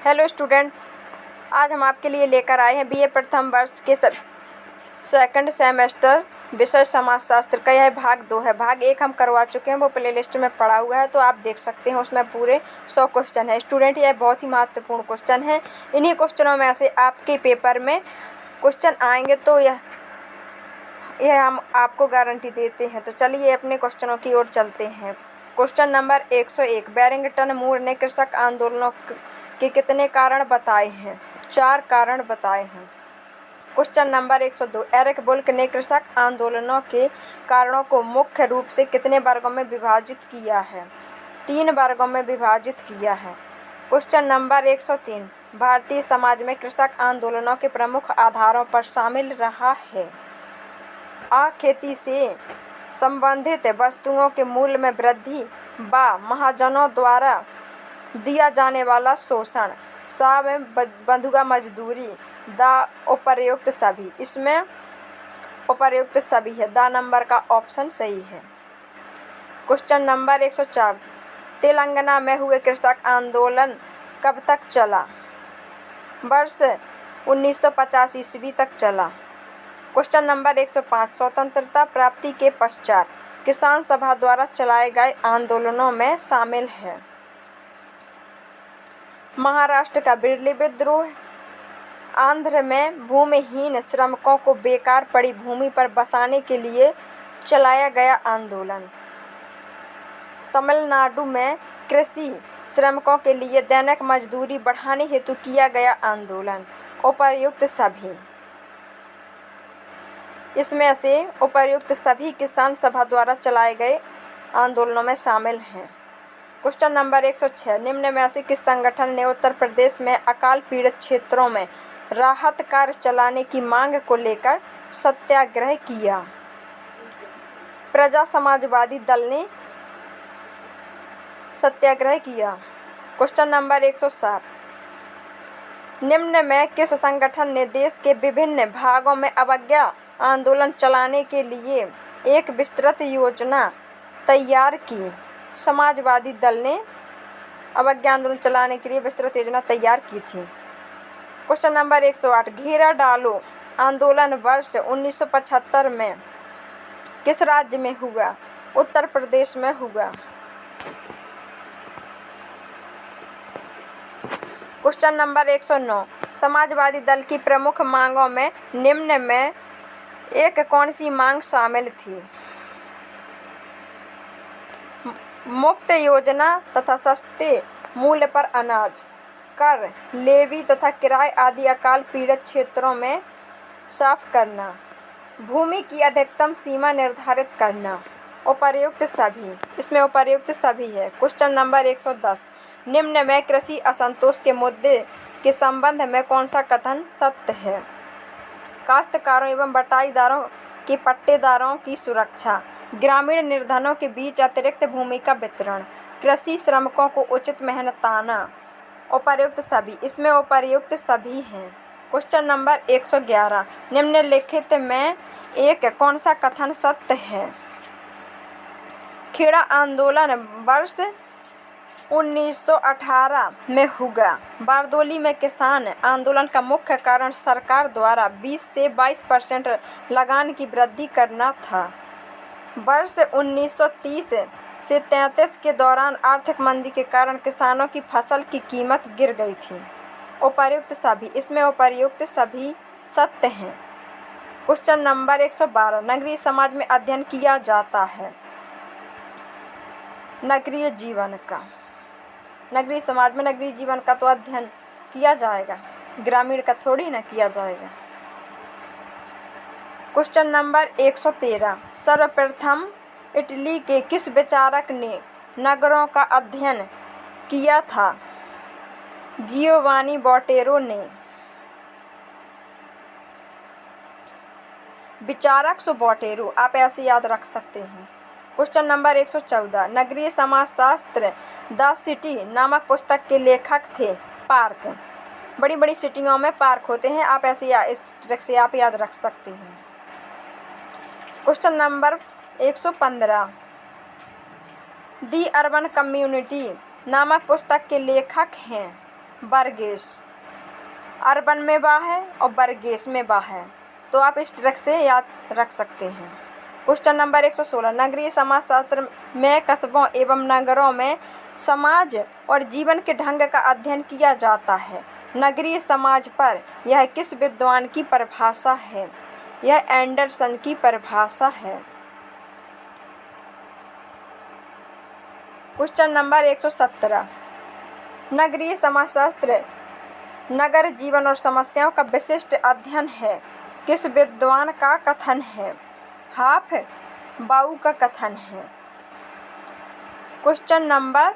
Hello student, आज हम आपके लिए लेकर आए हैं बीए प्रथम वर्ष के सेकंड सेमेस्टर विषय समाजशास्त्र का। यह भाग 2 है। भाग 1 हम करवा चुके हैं, वो प्लेलिस्ट में पड़ा हुआ है, तो आप देख सकते हैं। उसमें पूरे 100 क्वेश्चन है। स्टूडेंट, यह बहुत ही महत्वपूर्ण क्वेश्चन है। इन्हीं क्वेश्चनों में से आपके पेपर में क्वेश्चन आएंगे, तो यह हम आपको गारंटी देते हैं। तो चलिए अपने क्वेश्चनों की ओर चलते हैं। क्वेश्चन नंबर 101, बैरिंगटन मूर ने कृषक आंदोलनों के कितने कारण बताए हैं? 4 कारण बताए हैं। क्वेश्चन नंबर 102, एरिक बुल्क ने कृषक आंदोलनों के कारणों को मुख्य रूप से कितने वर्गों में विभाजित किया है? 3 वर्गों में विभाजित किया है। क्वेश्चन नंबर 103, भारतीय समाज में कृषक आंदोलनों के प्रमुख आधारों पर शामिल रहा है। आ, खेती से संबंधित वस्तुओं के मूल्य में वृद्धि। बा, महाजनों द्वारा दिया जाने वाला शोषण। सा में बंधुआ मजदूरी। दा, उपर्युक्त सभी। इसमें उपर्युक्त सभी है। दा नंबर का ऑप्शन सही है। क्वेश्चन नंबर 104, तेलंगाना में हुए कृषक आंदोलन कब तक चला? वर्ष 1950 ईस्वी तक चला। क्वेश्चन नंबर 105, स्वतंत्रता प्राप्ति के पश्चात किसान सभा द्वारा चलाए गए आंदोलनों में शामिल है। महाराष्ट्र का बिरली विद्रोह, आंध्र में भूमिहीन श्रमिकों को बेकार पड़ी भूमि पर बसाने के लिए चलाया गया आंदोलन, तमिलनाडु में कृषि श्रमिकों के लिए दैनिक मजदूरी बढ़ाने हेतु किया गया आंदोलन। उपर्युक्त सभी। इसमें से उपर्युक्त सभी किसान सभा द्वारा चलाए गए आंदोलनों में शामिल हैं। क्वेश्चन नंबर 106, निम्न में से किस संगठन ने उत्तर प्रदेश में अकाल पीड़ित क्षेत्रों में राहत कार्य चलाने की मांग को लेकर सत्याग्रह किया? प्रजा समाजवादी दल ने सत्याग्रह किया। क्वेश्चन नंबर 107, निम्न में किस संगठन ने देश के विभिन्न भागों में अवज्ञा आंदोलन चलाने के लिए एक विस्तृत योजना तैयार की? समाजवादी दल ने अवज्ञा आंदोलन चलाने के लिए विस्तृत योजना तैयार की थी। क्वेश्चन नंबर 108, घेरा डालो आंदोलन वर्ष 1975 में किस राज्य में हुआ? उत्तर प्रदेश में हुआ। क्वेश्चन नंबर 109, समाजवादी दल की प्रमुख मांगों में निम्न में एक कौन सी मांग शामिल थी? मुफ्त योजना तथा सस्ते मूल्य पर अनाज, कर, लेवी तथा किराए आदि अकाल पीड़ित क्षेत्रों में साफ करना, भूमि की अधिकतम सीमा निर्धारित करना। उपर्युक्त सभी। इसमें उपर्युक्त सभी है। क्वेश्चन नंबर 110, निम्न में कृषि असंतोष के मुद्दे के संबंध में कौन सा कथन सत्य है? काश्तकारों एवं बटाईदारों के पट्टेदारों की सुरक्षा, ग्रामीण निर्धनों के बीच अतिरिक्त भूमि का वितरण, कृषि श्रमिकों को उचित मेहनताना। उपर्युक्त सभी। इसमें उपर्युक्त सभी हैं। क्वेश्चन नंबर 111, निम्नलिखित में एक कौन सा कथन सत्य है? खेड़ा आंदोलन वर्ष 1918 में हुआ। बारदोली में किसान आंदोलन का मुख्य कारण सरकार द्वारा 20 से 22% लगान की वृद्धि करना था। वर्ष 1930 से 33 के दौरान आर्थिक मंदी के कारण किसानों की फसल की कीमत गिर गई थी। उपर्युक्त सभी। इसमें उपर्युक्त सभी सत्य हैं। क्वेश्चन नंबर 112, नगरीय समाज में अध्ययन किया जाता है नगरीय जीवन का। नगरीय समाज में नगरीय जीवन का तो अध्ययन किया जाएगा, ग्रामीण का थोड़ी ना किया जाएगा। क्वेश्चन नंबर 113, सर्वप्रथम इटली के किस विचारक ने नगरों का अध्ययन किया था? गियोवानी बोटेरो ने। विचारक सो बोटेरो, आप ऐसे याद रख सकते हैं। क्वेश्चन नंबर 114, नगरीय समाजशास्त्र द सिटी नामक पुस्तक के लेखक थे? पार्क। बड़ी बड़ी सिटियों में पार्क होते हैं, आप ऐसे इस ट्रिक से आप याद रख सकते हैं। क्वेश्चन नंबर 115, दी अर्बन कम्युनिटी नामक पुस्तक के लेखक हैं? बरगेश। अर्बन में बा है और बरगेश में बा है, तो आप इस ट्रिक से याद रख सकते हैं। क्वेश्चन नंबर 116, नगरीय समाजशास्त्र में कस्बों एवं नगरों में समाज और जीवन के ढंग का अध्ययन किया जाता है। नगरीय समाज पर यह किस विद्वान की परिभाषा है? यह एंडरसन की परिभाषा है। क्वेश्चन नंबर 117, नगरीय समाजशास्त्र नगर जीवन और समस्याओं का विशिष्ट अध्ययन है, किस विद्वान का कथन है? हाफ बाऊ का कथन है। क्वेश्चन नंबर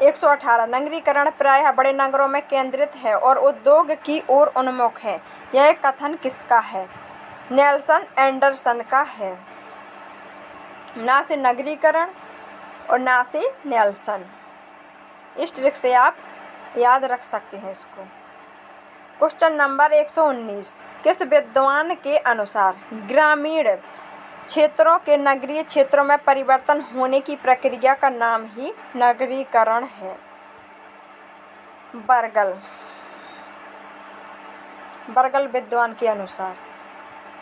118, नगरीकरण प्रायः बड़े नगरों में केंद्रित है और उद्योग की ओर उन्मुख है, यह कथन किसका है? नेल्सन एंडरसन का है। ना से नगरीकरण और ना से नेल्सन। इस ट्रिक से आप याद रख सकते हैं इसको। क्वेश्चन नंबर 119, किस विद्वान के अनुसार ग्रामीण क्षेत्रों के नगरीय क्षेत्रों में परिवर्तन होने की प्रक्रिया का नाम ही नगरीकरण है? बर्गल विद्वान के अनुसार।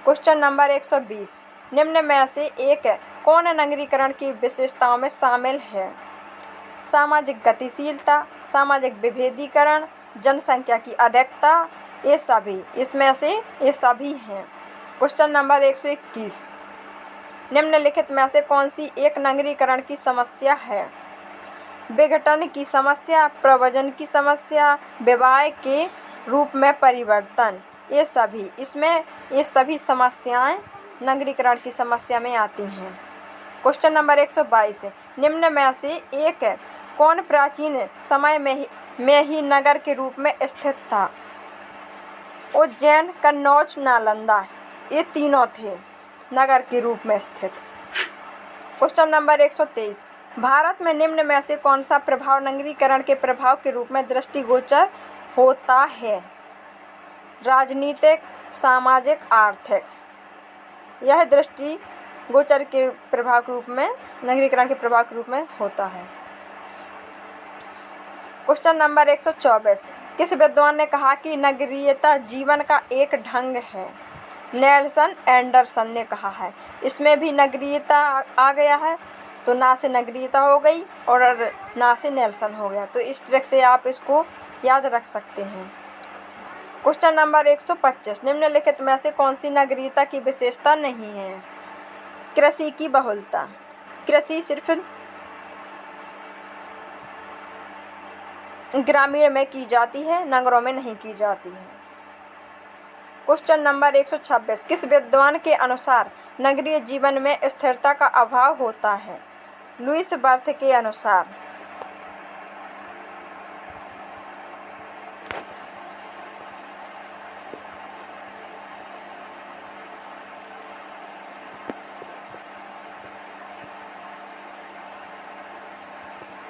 क्वेश्चन नंबर 120, निम्न में से एक कौन नगरीकरण की विशेषताओं में शामिल है? सामाजिक गतिशीलता, सामाजिक विभेदीकरण, जनसंख्या की अधिकता, ये सभी। इसमें से ये सभी हैं। क्वेश्चन नंबर 121, निम्नलिखित में से कौन सी एक नगरीकरण की समस्या है? विघटन की समस्या, प्रव्रजन की समस्या, विवाह के रूप में परिवर्तन, ये सभी। इसमें ये सभी समस्याएं नगरीकरण की समस्या में आती हैं। क्वेश्चन नंबर 122, निम्न में से एक कौन प्राचीन समय में ही नगर के रूप में स्थित था? उज्जैन, कन्नौज, नालंदा, ये तीनों थे नगर के रूप में स्थित। क्वेश्चन नंबर 123, भारत में निम्न में से कौन सा प्रभाव नगरीकरण के प्रभाव के रूप में दृष्टिगोचर होता है? राजनीतिक, सामाजिक, आर्थिक। यह दृष्टिगोचर के प्रभाव के रूप में, नगरीकरण के प्रभाव के रूप में होता है। क्वेश्चन नंबर 124, किस विद्वान ने कहा कि नगरीयता जीवन का एक ढंग है? नेल्सन एंडरसन ने कहा है। इसमें भी नगरीयता आ गया है, तो ना से नगरीयता हो गई और ना से नेल्सन हो गया, तो इस ट्रिक से आप इसको याद रख सकते हैं। क्वेश्चन नंबर 125, निम्नलिखित में से कौन सी नगरीयता की विशेषता नहीं है? कृषि की बहुलता। कृषि सिर्फ ग्रामीण में की जाती है, नगरों में नहीं की जाती है। क्वेश्चन नंबर 126, किस विद्वान के अनुसार नगरीय जीवन में स्थिरता का अभाव होता है? लुईस बर्थ के अनुसार।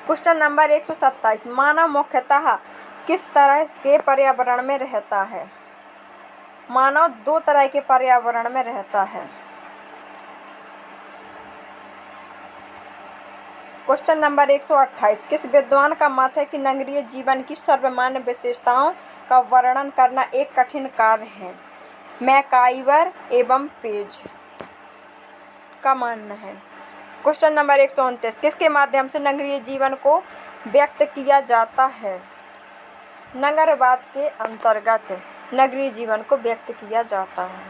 क्वेश्चन नंबर 127, मानव मुख्यतः किस तरह के पर्यावरण में रहता है? मानव दो तरह के पर्यावरण में रहता है। क्वेश्चन नंबर 128, किस विद्वान का मत है कि नगरीय जीवन की सर्वमान्य विशेषताओं का वर्णन करना एक कठिन कार्य है? मैकाइवर एवं पेज का मानना है। क्वेश्चन नंबर 129, किसके माध्यम से नगरीय जीवन को व्यक्त किया जाता है? नगरवाद के अंतर्गत नगरीय जीवन को व्यक्त किया जाता है।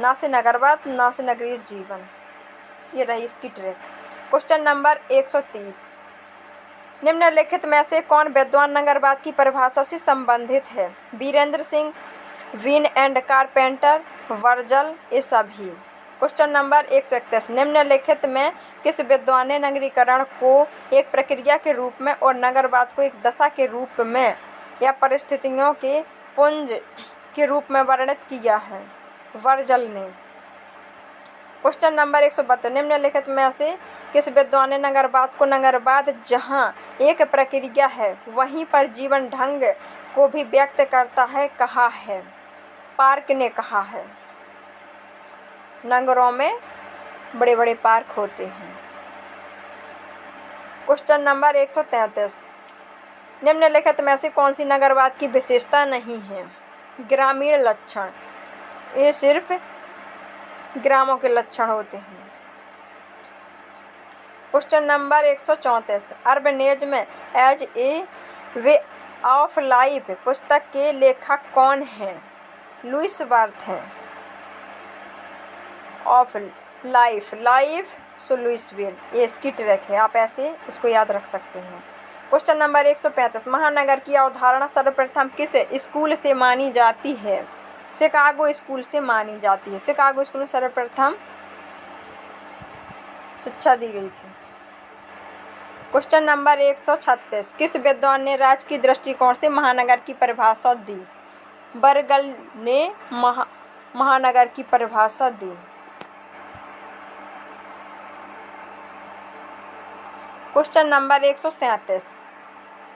ना से नगरवाद, ना से नगरीय जीवन। ये रही इसकी ट्रिक। क्वेश्चन नंबर 130, निम्नलिखित में से कौन विद्वान नगरवाद की परिभाषा से संबंधित है? वीरेंद्र सिंह, वीन एंड कारपेंटर, वर्जल, ये सभी। क्वेश्चन नंबर 131, निम्नलिखित में किस विद्वान ने नगरीकरण को एक प्रक्रिया के रूप में और नगरवाद को एक दशा के रूप में या परिस्थितियों के पुंज के रूप में वर्णित किया है? वर्जल ने। क्वेश्चन नंबर 132, निम्नलिखित में से किस विद्वान ने नगरवाद को नगरवाद जहां एक प्रक्रिया है वहीं पर जीवन ढंग को भी व्यक्त करता है कहा है? पार्क ने कहा है। नगरों में बड़े बड़े पार्क होते हैं। क्वेश्चन नंबर 133, निम्नलिखित में से कौन सी नगरवाद की विशेषता नहीं है? ग्रामीण लक्षण, ये सिर्फ ग्रामों के लक्षण होते हैं। Question number 134, urbanism as a way of life पुस्तक के लेखक कौन हैं? लुईस वर्थ हैं। Of life, life so Louis well, ये इसकी ट्रैक है, आप ऐसे इसको याद रख सकते हैं। क्वेश्चन नंबर 135, महानगर की अवधारणा सर्वप्रथम किस स्कूल से मानी जाती है? शिकागो स्कूल से मानी जाती है। शिकागो स्कूल में सर्वप्रथम शिक्षा दी गई थी। क्वेश्चन नंबर 136, किस विद्वान ने राज्य की दृष्टिकोण से महानगर की परिभाषा दी? बर्गल ने महानगर की परिभाषा दी। क्वेश्चन नंबर 137,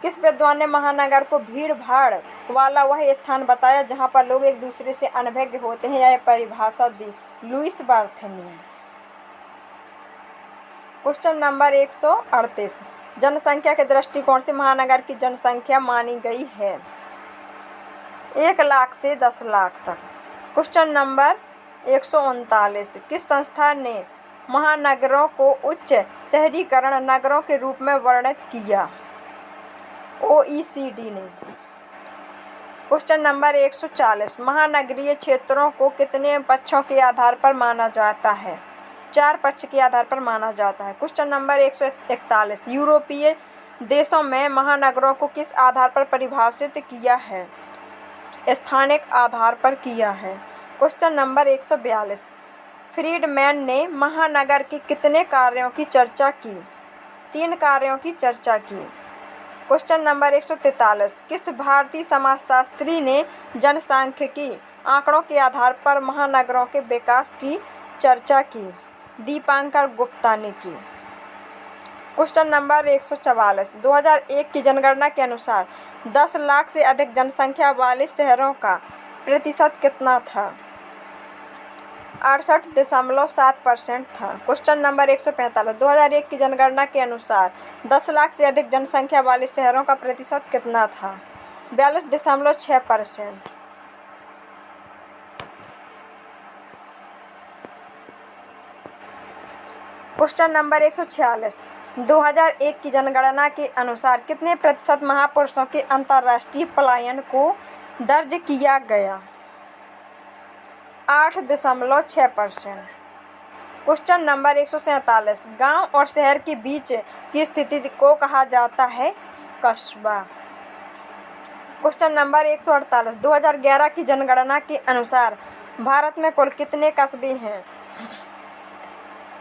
किस विद्वान ने महानगर को भीड़ भाड़ वाला वह स्थान बताया जहां पर लोग एक दूसरे से अनभिज्ञ होते हैं? यह परिभाषा दी लुईस वर्थ ने। क्वेश्चन नंबर 138, जनसंख्या के दृष्टिकोण से महानगर की जनसंख्या मानी गई है 1 लाख से 10 लाख तक। क्वेश्चन नंबर 139, किस संस्था ने महानगरों को उच्च शहरीकरण नगरों के रूप में वर्णित किया? OECD ने। क्वेश्चन नंबर 140, महानगरीय क्षेत्रों को कितने पक्षों के आधार पर माना जाता है? 4 पक्ष के आधार पर माना जाता है। क्वेश्चन नंबर 141, यूरोपीय देशों में महानगरों को किस आधार पर परिभाषित किया है? स्थानिक आधार पर किया है। क्वेश्चन नंबर 142, फ्रीडमैन ने महानगर के कितने कार्यों की चर्चा की? 3 कार्यों की चर्चा की। क्वेश्चन नंबर 143, किस भारतीय समाजशास्त्री ने जनसांख्यिकी आंकड़ों के आधार पर महानगरों के विकास की चर्चा की? दीपांकर गुप्ता ने की। क्वेश्चन नंबर 144, 2001 की जनगणना के अनुसार 10 लाख से अधिक जनसंख्या वाले शहरों का प्रतिशत कितना था? 68.7% था। क्वेश्चन नंबर 145, 2001 की जनगणना के अनुसार 10 लाख से अधिक जनसंख्या वाले शहरों का प्रतिशत कितना था? 42.6%। क्वेश्चन नंबर 146, 2001 की जनगणना के अनुसार कितने प्रतिशत महापुरुषों के अंतर्राष्ट्रीय पलायन को दर्ज किया गया? 8.6%। क्वेश्चन नंबर 147, गांव और शहर के बीच की स्थिति को कहा जाता है कस्बा। क्वेश्चन नंबर 148, 2011 की जनगणना के अनुसार भारत में कुल कितने कस्बे हैं?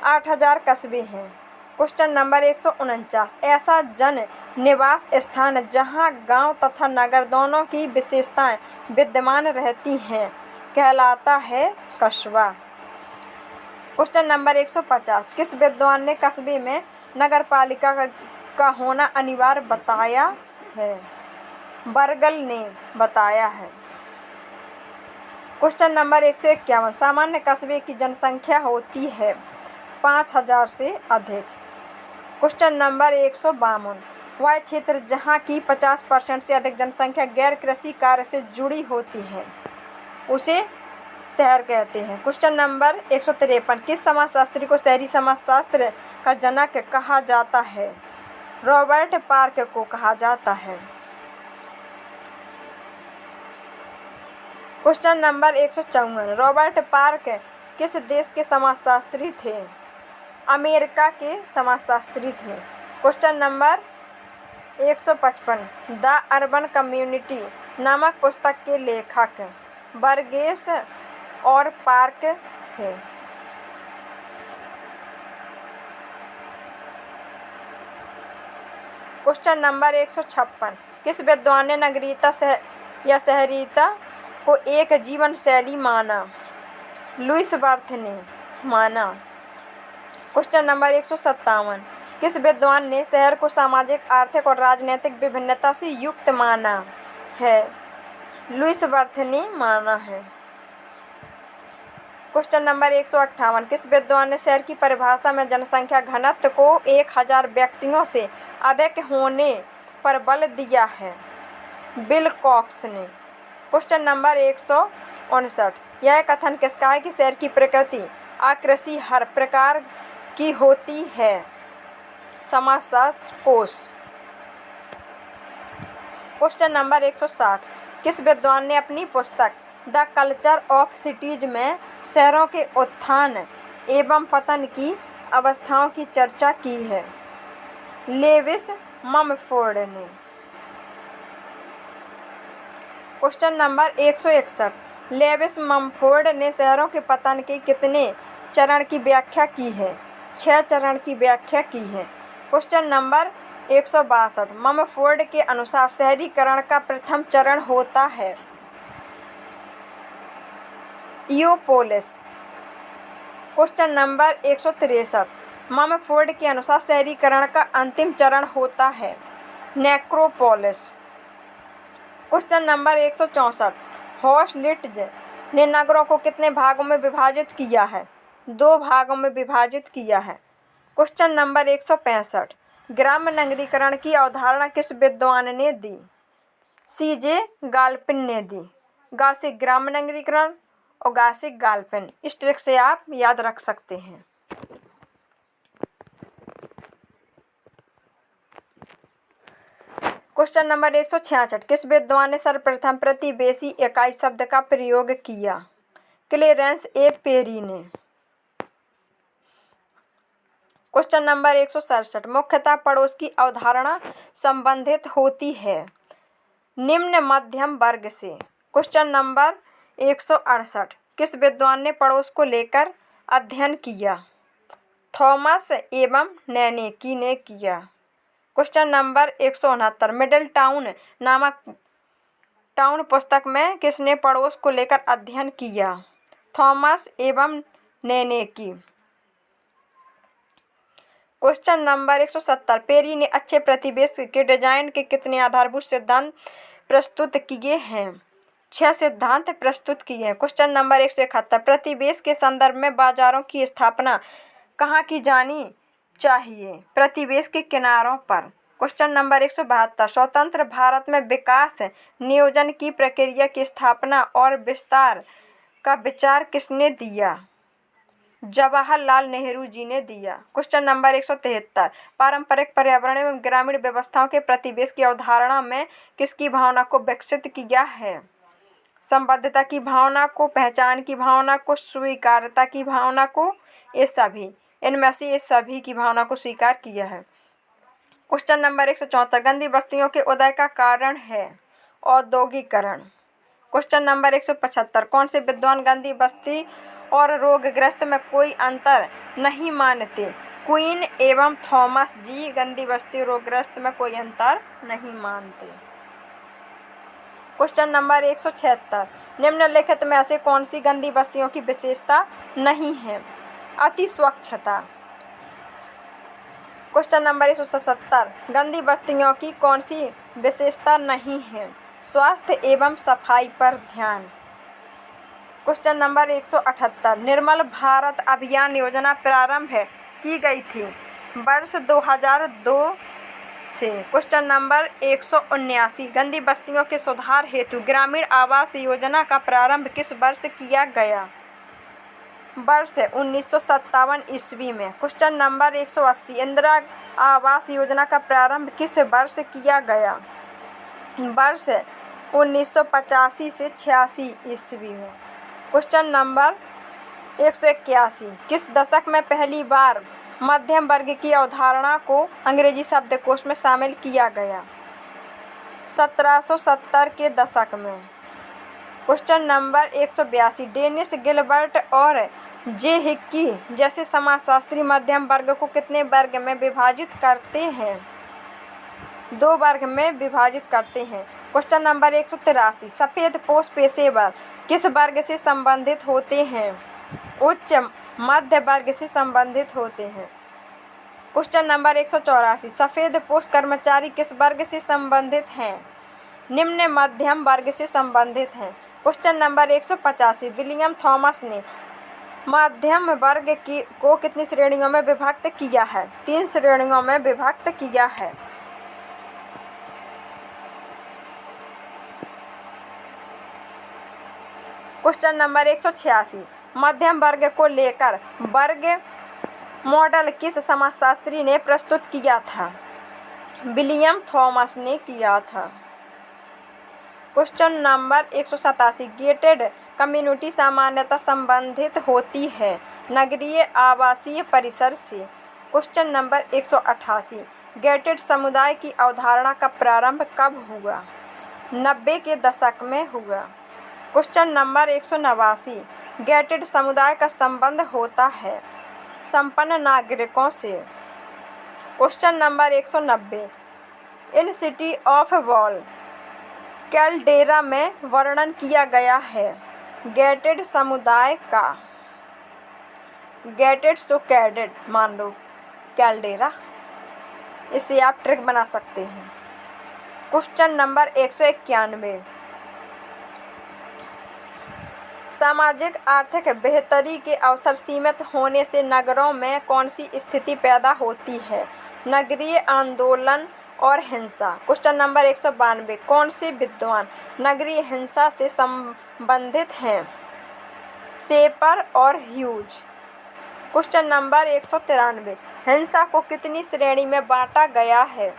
8000 कस्बे हैं। क्वेश्चन नंबर 149, ऐसा जन निवास स्थान जहां गांव तथा नगर दोनों की विशेषताएं विद्यमान रहती हैं कहलाता है कस्बा। क्वेश्चन नंबर 150, किस विद्वान ने कस्बे में नगरपालिका का होना अनिवार्य बताया है? बर्गल ने बताया है। क्वेश्चन नंबर 151, सामान्य कस्बे की जनसंख्या होती है 5000 से अधिक। क्वेश्चन नंबर 152, वह क्षेत्र जहाँ की 50% से अधिक जनसंख्या गैर कृषि कार्य से जुड़ी होती है उसे शहर कहते हैं। क्वेश्चन नंबर 153, किस समाजशास्त्री को शहरी समाजशास्त्र का जनक कहा जाता है? रॉबर्ट पार्क को कहा जाता है। क्वेश्चन नंबर 154, रॉबर्ट पार्क किस देश के समाजशास्त्री थे? अमेरिका के समाजशास्त्री थे। Question number 155, the urban community नामक पुस्तक के लेखक बर्गेस और पार्क थे। क्वेश्चन नंबर 156, किस विद्वान ने नगरीयता या शहरीयता को एक जीवन शैली माना? लुईस वर्थ ने माना। क्वेश्चन नंबर 157, किस विद्वान ने शहर को सामाजिक, आर्थिक और राजनीतिक विभिन्नता से युक्त माना है? लुईस वर्थ ने माना है। क्वेश्चन नंबर 158, किस विद्वान ने शहर की परिभाषा में जनसंख्या घनत्व को 1000 व्यक्तियों से अधिक होने पर बल दिया है? विलकॉक्स ने। क्वेश्चन नंबर 159, यह कथन किसका है कि शहर की प्रकृति आकृषि हर प्रकार की होती है? समाजशास्त्र कोश। क्वेश्चन नंबर 160, किस विद्वान ने अपनी पुस्तक द कल्चर ऑफ सिटीज में शहरों के उत्थान एवं पतन की अवस्थाओं की चर्चा की है? लेविस ममफोर्ड ने। क्वेश्चन नंबर 161, लेविस ममफोर्ड ने शहरों के पतन के कितने चरण की व्याख्या की है? 6 चरण की व्याख्या की है। क्वेश्चन नंबर 162, ममफोर्ड के अनुसार शहरीकरण का प्रथम चरण होता है इयोपोलिस। क्वेश्चन नंबर 163, ममफोर्ड के अनुसार शहरीकरण का अंतिम चरण होता है नेक्रोपोलिस। क्वेश्चन नंबर 164, हॉस्लिट्ज ने नगरों को कितने भागों में विभाजित किया है? 2 भागों में विभाजित किया है। क्वेश्चन नंबर 165, ग्राम्य नगरीकरण की अवधारणा किस विद्वान ने दी? सीजे गाल्पिन ने दी। गासिक ग्राम्य नगरीकरण और गासिक गाल्पिन, इस ट्रिक से आप याद रख सकते हैं। क्वेश्चन नंबर 166, किस विद्वान ने सर्वप्रथम प्रतिवेशी इकाई शब्द का प्रयोग किया? क्लेरेंस ए पेरी ने। क्वेश्चन नंबर 167, मुख्यतः पड़ोस की अवधारणा संबंधित होती है निम्न मध्यम वर्ग से। क्वेश्चन नंबर 168, किस विद्वान ने पड़ोस को लेकर अध्ययन किया? थॉमस एवं नैनेकी ने किया। क्वेश्चन नंबर 169, मिडिल टाउन नामक टाउन पुस्तक में किसने पड़ोस को लेकर अध्ययन किया? थॉमस एवं नैनेकी। क्वेश्चन नंबर 170, पेरी ने अच्छे प्रतिवेश के डिजाइन के कितने आधारभूत सिद्धांत प्रस्तुत किए हैं? 6 सिद्धांत प्रस्तुत किए हैं। क्वेश्चन नंबर 171, प्रतिवेश के संदर्भ में बाजारों की स्थापना कहाँ की जानी चाहिए? प्रतिवेश के किनारों पर। क्वेश्चन नंबर 172, स्वतंत्र भारत में विकास नियोजन की प्रक्रिया की स्थापना और विस्तार का विचार किसने दिया? जवाहरलाल नेहरू जी ने दिया। क्वेश्चन नंबर 173, पारंपरिक पर्यावरण एवं ग्रामीण व्यवस्थाओं के प्रतिवेश की अवधारणा में किसकी भावना को विकसित किया है? संबद्धता की भावना को, पहचान की भावना को, स्वीकार्यता की भावना को, ये सभी, इनमें से ये सभी की भावना को स्वीकार किया है। क्वेश्चन नंबर 174, गंदी बस्तियों के उदय का कारण है औद्योगिकरण। क्वेश्चन नंबर 175, कौन से विद्वान गंदी बस्ती और रोगग्रस्त में कोई अंतर नहीं मानते? क्वीन एवं थॉमस जी गंदी बस्ती और रोगग्रस्त में कोई अंतर नहीं मानते। क्वेश्चन नंबर 176, निम्नलिखित में से कौन सी गंदी बस्तियों की विशेषता नहीं है? अति स्वच्छता। क्वेश्चन नंबर 177, गंदी बस्तियों की कौन सी विशेषता नहीं है? स्वास्थ्य एवं सफाई पर ध्यान। क्वेश्चन नंबर 178, निर्मल भारत अभियान योजना प्रारंभ की गई थी वर्ष 2002 से। क्वेश्चन नंबर 179, गंदी बस्तियों के सुधार हेतु ग्रामीण आवास योजना का प्रारंभ किस वर्ष किया गया? वर्ष 1957 ईस्वी में। क्वेश्चन नंबर 180, इंदिरा आवास योजना का प्रारंभ किस वर्ष किया गया? वर्ष 1985 से 86 ईस्वी में। क्वेश्चन नंबर 181, किस दशक में पहली बार मध्यम वर्ग की अवधारणा को अंग्रेजी शब्दकोश में शामिल किया गया? 1770 के दशक में। क्वेश्चन नंबर 182, डेनिस गिलबर्ट और जे हिक्की जैसे समाजशास्त्री मध्यम वर्ग को कितने वर्ग में विभाजित करते हैं? 2 वर्ग में विभाजित करते हैं। क्वेश्चन नंबर 183, सफेद पोश पेशेवर किस वर्ग से संबंधित होते हैं? उच्च मध्य वर्ग से संबंधित होते हैं। क्वेश्चन नंबर 184, सफेद पोश कर्मचारी किस वर्ग से संबंधित हैं? निम्न मध्यम वर्ग से संबंधित हैं। क्वेश्चन नंबर 185, विलियम थॉमस ने मध्यम वर्ग को कितनी श्रेणियों में विभक्त किया है? 3 श्रेणियों में विभक्त किया है। क्वेश्चन नंबर 186, मध्यम वर्ग को लेकर वर्ग मॉडल किस समाजशास्त्री ने प्रस्तुत किया था? विलियम थॉमस ने किया था। क्वेश्चन नंबर 187, गेटेड कम्युनिटी सामान्यतः संबंधित होती है नगरीय आवासीय परिसर से। क्वेश्चन नंबर 188, गेटेड समुदाय की अवधारणा का प्रारंभ कब हुआ? 90 के दशक में हुआ। क्वेश्चन नंबर 189, गेटेड समुदाय का संबंध होता है संपन्न नागरिकों से। Question number 190, in city of wall caldera में वर्णन किया गया है गेटेड समुदाय का। गेटेड सो कैडेड मान लो कैल्डेरा, इससे आप ट्रिक बना सकते हैं। क्वेश्चन नंबर 191, सामाजिक आर्थिक बेहतरी के अवसर सीमित होने से नगरों में कौन सी स्थिति पैदा होती है? नगरीय आंदोलन और हिंसा। क्वेश्चन नंबर 192, कौन से विद्वान नगरीय हिंसा से संबंधित हैं? शेपर और ह्यूज। क्वेश्चन नंबर 193, हिंसा को कितनी श्रेणी में बांटा गया है?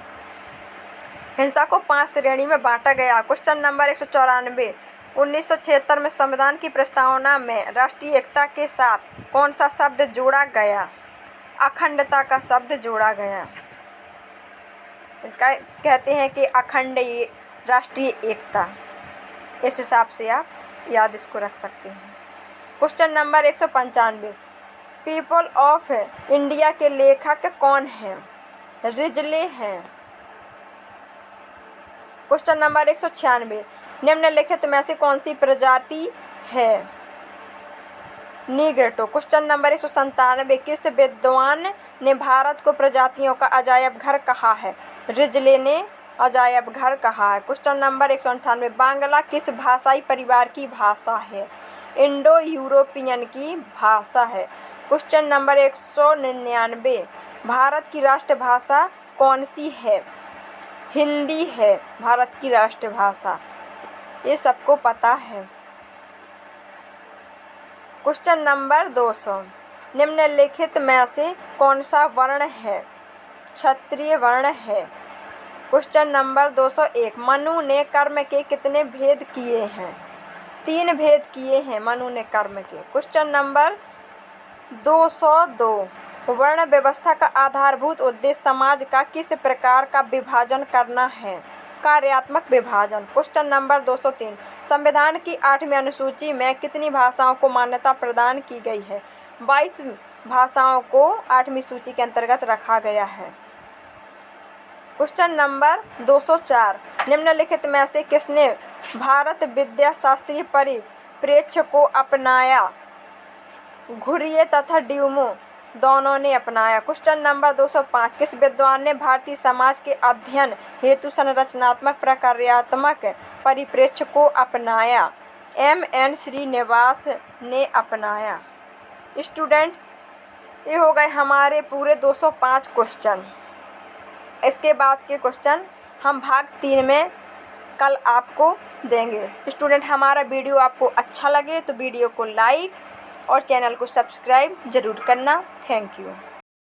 हिंसा को 5 श्रेणी में बांटा गया। क्वेश्चन नंबर 194, 1976 में संविधान की प्रस्तावना में राष्ट्रीय एकता के साथ कौन सा शब्द जोड़ा गया? अखंडता का शब्द जोड़ा गया। इसका कहते हैं कि अखंड राष्ट्रीय एकता, इस हिसाब से आप याद इसको रख सकते हैं। Question number 195, people of India के लेखक कौन हैं? रिजले हैं। क्वेश्चन नंबर 196, निम्नलिखित में से कौन सी प्रजाति है? नीग्रेटो। क्वेश्चन नंबर 197, किस विद्वान ने भारत को प्रजातियों का अजायब घर कहा है? रिजले ने अजायब घर कहा है। क्वेश्चन नंबर 198, बांग्ला किस भाषाई परिवार की भाषा है? इंडो यूरोपियन की भाषा है। क्वेश्चन नंबर 199, भारत की राष्ट्रभाषा कौन सी है? हिंदी है भारत की राष्ट्रभाषा, ये सबको पता है। क्वेश्चन नंबर 200, निम्नलिखित में से कौन सा वर्ण है? क्षत्रिय वर्ण है। क्वेश्चन नंबर 201, मनु ने कर्म के कितने भेद किए हैं? 3 भेद किए हैं मनु ने कर्म के। क्वेश्चन नंबर 202, वर्ण व्यवस्था का आधारभूत उद्देश्य समाज का किस प्रकार का विभाजन करना है? कार्यात्मक विभाजन। क्वेश्चन नंबर 203, संविधान की 8वीं अनुसूची में कितनी भाषाओं को मान्यता प्रदान की गई है? 22 भाषाओं को 8वीं सूची के अंतर्गत रखा गया है। क्वेश्चन नंबर 204, निम्नलिखित में से किसने भारत विद्या शास्त्रीय परिप्रेक्ष्य को अपनाया? घुरिये तथा ड्यूमो दोनों ने अपनाया। क्वेश्चन नंबर 205, किस विद्वान ने भारतीय समाज के अध्ययन हेतु संरचनात्मक प्रक्रियात्मक परिप्रेक्ष्य को अपनाया? M.N. श्रीनिवास ने अपनाया। स्टूडेंट, ये हो गए हमारे पूरे 205 क्वेश्चन। इसके बाद के क्वेश्चन हम भाग 3 में कल आपको देंगे। स्टूडेंट, हमारा वीडियो आपको अच्छा लगे तो वीडियो को लाइक और चैनल को सब्सक्राइब ज़रूर करना। Thank you.